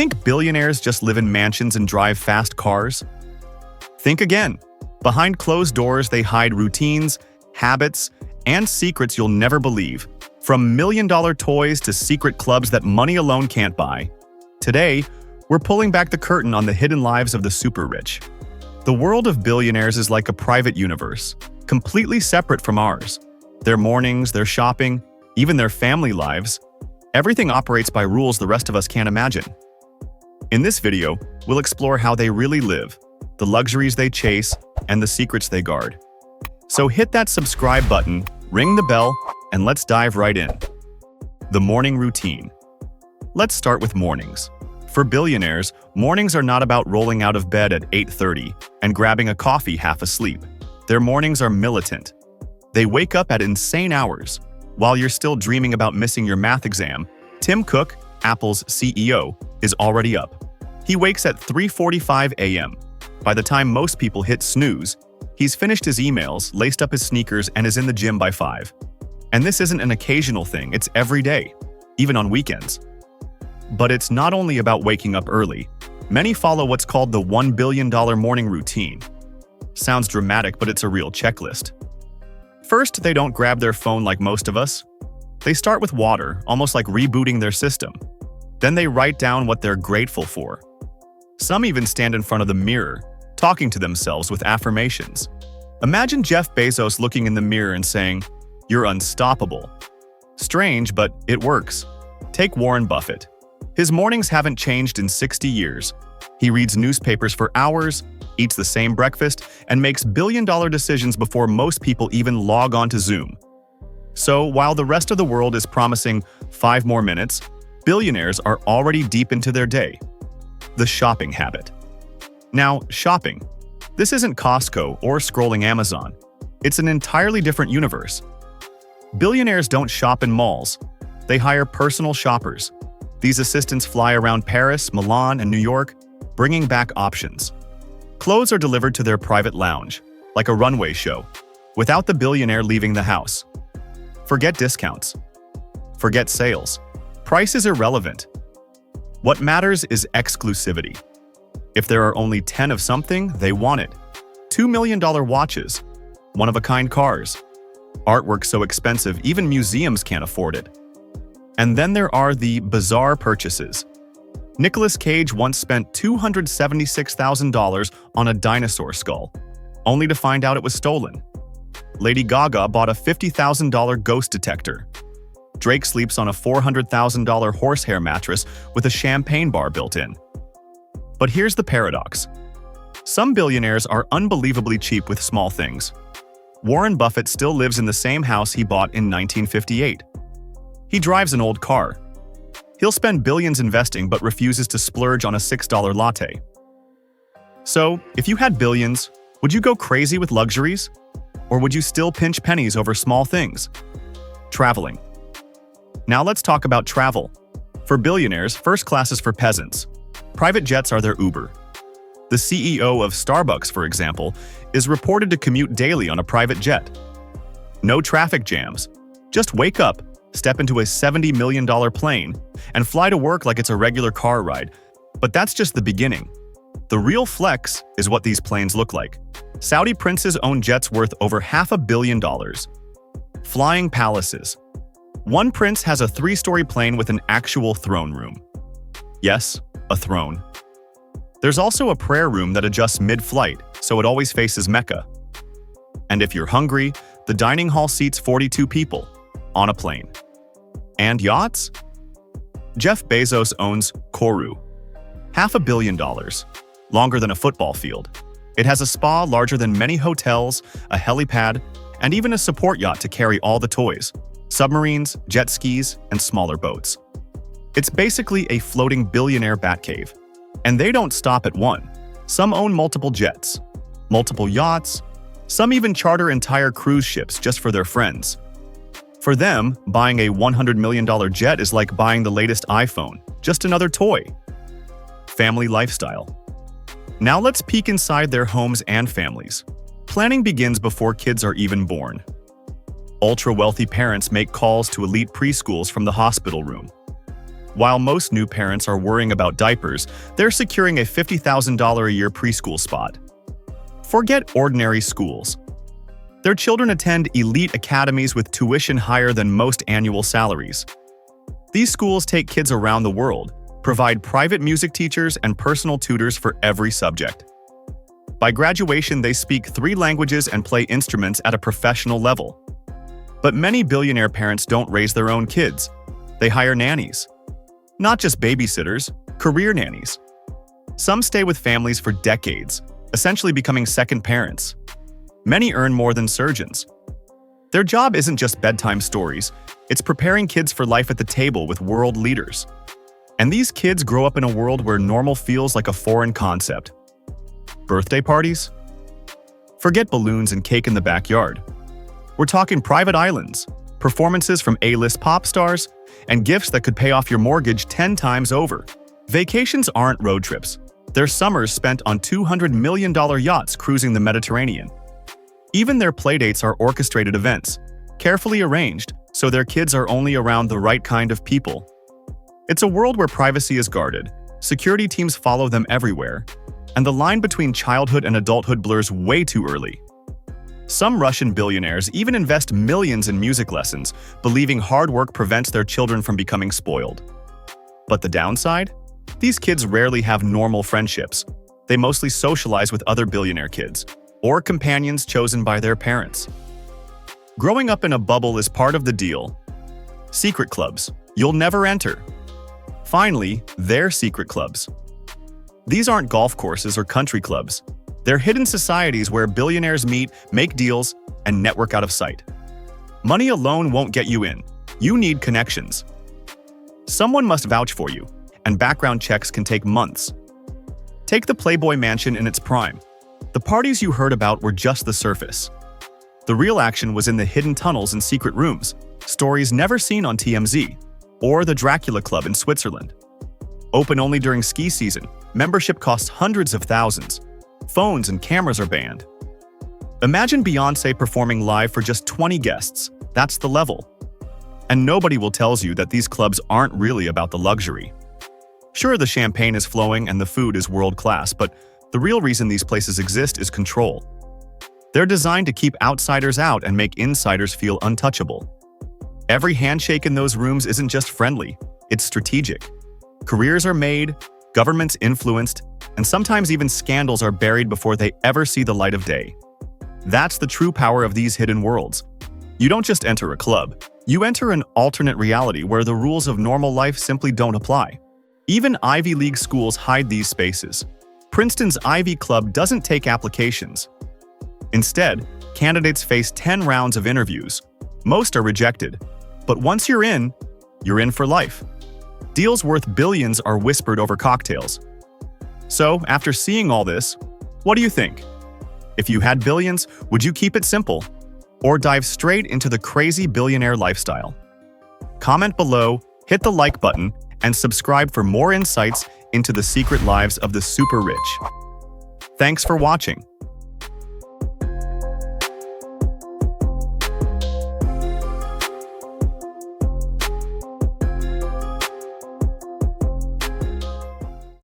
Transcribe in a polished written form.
think billionaires just live in mansions and drive fast cars? Think again. Behind closed doors, they hide routines, habits, and secrets you'll never believe. From million-dollar toys to secret clubs that money alone can't buy. Today, we're pulling back the curtain on the hidden lives of the super rich. The world of billionaires is like a private universe, completely separate from ours. Their mornings, their shopping, even their family lives, everything operates by rules the rest of us can't imagine. In this video, we'll explore how they really live, the luxuries they chase, and the secrets they guard. So hit that subscribe button, ring the bell, and let's dive right in. The morning routine. Let's start with mornings. For billionaires, mornings are not about rolling out of bed at 8:30 and grabbing a coffee half asleep. Their mornings are militant. They wake up at insane hours. While you're still dreaming about missing your math exam, Tim Cook, Apple's CEO, is already up. He wakes at 3:45 a.m. By the time most people hit snooze, he's finished his emails, laced up his sneakers, and is in the gym by 5. And this isn't an occasional thing, it's every day, even on weekends. But it's not only about waking up early. Many follow what's called the $1 billion morning routine. Sounds dramatic, but it's a real checklist. First, they don't grab their phone like most of us. They start with water, almost like rebooting their system. Then they write down what they're grateful for. Some even stand in front of the mirror, talking to themselves with affirmations. Imagine Jeff Bezos looking in the mirror and saying, "You're unstoppable." Strange, but it works. Take Warren Buffett. His mornings haven't changed in 60 years. He reads newspapers for hours, eats the same breakfast, and makes billion-dollar decisions before most people even log on to Zoom. So, while the rest of the world is promising 5 more minutes, billionaires are already deep into their day. The shopping habit. Now, shopping. This isn't Costco or scrolling Amazon. It's an entirely different universe. Billionaires don't shop in malls. They hire personal shoppers. These assistants fly around Paris, Milan, and New York, bringing back options. Clothes are delivered to their private lounge, like a runway show, without the billionaire leaving the house. Forget discounts. Forget sales. Price is irrelevant. What matters is exclusivity. If there are only 10 of something, they want it. $2 million watches, one-of-a-kind cars, artwork so expensive even museums can't afford it. And then there are the bizarre purchases. Nicolas Cage once spent $276,000 on a dinosaur skull, only to find out it was stolen. Lady Gaga bought a $50,000 ghost detector. Drake sleeps on a $400,000 horsehair mattress with a champagne bar built in. But here's the paradox. Some billionaires are unbelievably cheap with small things. Warren Buffett still lives in the same house he bought in 1958. He drives an old car. He'll spend billions investing but refuses to splurge on a $6 latte. So, if you had billions, would you go crazy with luxuries? Or would you still pinch pennies over small things? Traveling. Now let's talk about travel. For billionaires, first class is for peasants. Private jets are their Uber. The CEO of Starbucks, for example, is reported to commute daily on a private jet. No traffic jams. Just wake up, step into a $70 million plane, and fly to work like it's a regular car ride. But that's just the beginning. The real flex is what these planes look like. Saudi princes own jets worth over $500 million. Flying palaces. One prince has a 3-story plane with an actual throne room. Yes, a throne. There's also a prayer room that adjusts mid-flight, so it always faces Mecca. And if you're hungry, the dining hall seats 42 people on a plane. And yachts? Jeff Bezos owns Kourou. $500 million, longer than a football field. It has a spa larger than many hotels, a helipad, and even a support yacht to carry all the toys, submarines, jet skis, and smaller boats. It's basically a floating billionaire Batcave. And they don't stop at one. Some own multiple jets, multiple yachts, some even charter entire cruise ships just for their friends. For them, buying a $100 million jet is like buying the latest iPhone, just another toy. Family lifestyle. Now let's peek inside their homes and families. Planning begins before kids are even born. Ultra-wealthy parents make calls to elite preschools from the hospital room. While most new parents are worrying about diapers, they're securing a $50,000 a year preschool spot. Forget ordinary schools. Their children attend elite academies with tuition higher than most annual salaries. These schools take kids around the world, provide private music teachers and personal tutors for every subject. By graduation, they speak 3 languages and play instruments at a professional level. But many billionaire parents don't raise their own kids. They hire nannies. Not just babysitters, career nannies. Some stay with families for decades, essentially becoming second parents. Many earn more than surgeons. Their job isn't just bedtime stories, it's preparing kids for life at the table with world leaders. And these kids grow up in a world where normal feels like a foreign concept. Birthday parties? Forget balloons and cake in the backyard. We're talking private islands, performances from A-list pop stars, and gifts that could pay off your mortgage 10 times over. Vacations aren't road trips. They're summers spent on $200 million yachts cruising the Mediterranean. Even their playdates are orchestrated events, carefully arranged so their kids are only around the right kind of people. It's a world where privacy is guarded, security teams follow them everywhere, and the line between childhood and adulthood blurs way too early. Some Russian billionaires even invest millions in music lessons, believing hard work prevents their children from becoming spoiled. But the downside? These kids rarely have normal friendships. They mostly socialize with other billionaire kids, or companions chosen by their parents. Growing up in a bubble is part of the deal. Secret clubs you'll never enter. Finally, their secret clubs. These aren't golf courses or country clubs. They're hidden societies where billionaires meet, make deals, and network out of sight. Money alone won't get you in. You need connections. Someone must vouch for you, and background checks can take months. Take the Playboy Mansion in its prime. The parties you heard about were just the surface. The real action was in the hidden tunnels and secret rooms, stories never seen on TMZ, or the Dracula Club in Switzerland. Open only during ski season, membership costs hundreds of thousands. Phones and cameras are banned. Imagine Beyoncé performing live for just 20 guests. That's the level. And nobody will tell you that these clubs aren't really about the luxury. Sure, the champagne is flowing and the food is world-class, but the real reason these places exist is control. They're designed to keep outsiders out and make insiders feel untouchable. Every handshake in those rooms isn't just friendly, it's strategic. Careers are made, governments influenced, and sometimes even scandals are buried before they ever see the light of day. That's the true power of these hidden worlds. You don't just enter a club, you enter an alternate reality where the rules of normal life simply don't apply. Even Ivy League schools hide these spaces. Princeton's Ivy Club doesn't take applications. Instead, candidates face 10 rounds of interviews. Most are rejected. But once you're in for life. Deals worth billions are whispered over cocktails. So, after seeing all this, what do you think? If you had billions, would you keep it simple? Or dive straight into the crazy billionaire lifestyle? Comment below, hit the like button, and subscribe for more insights into the secret lives of the super rich. Thanks for watching.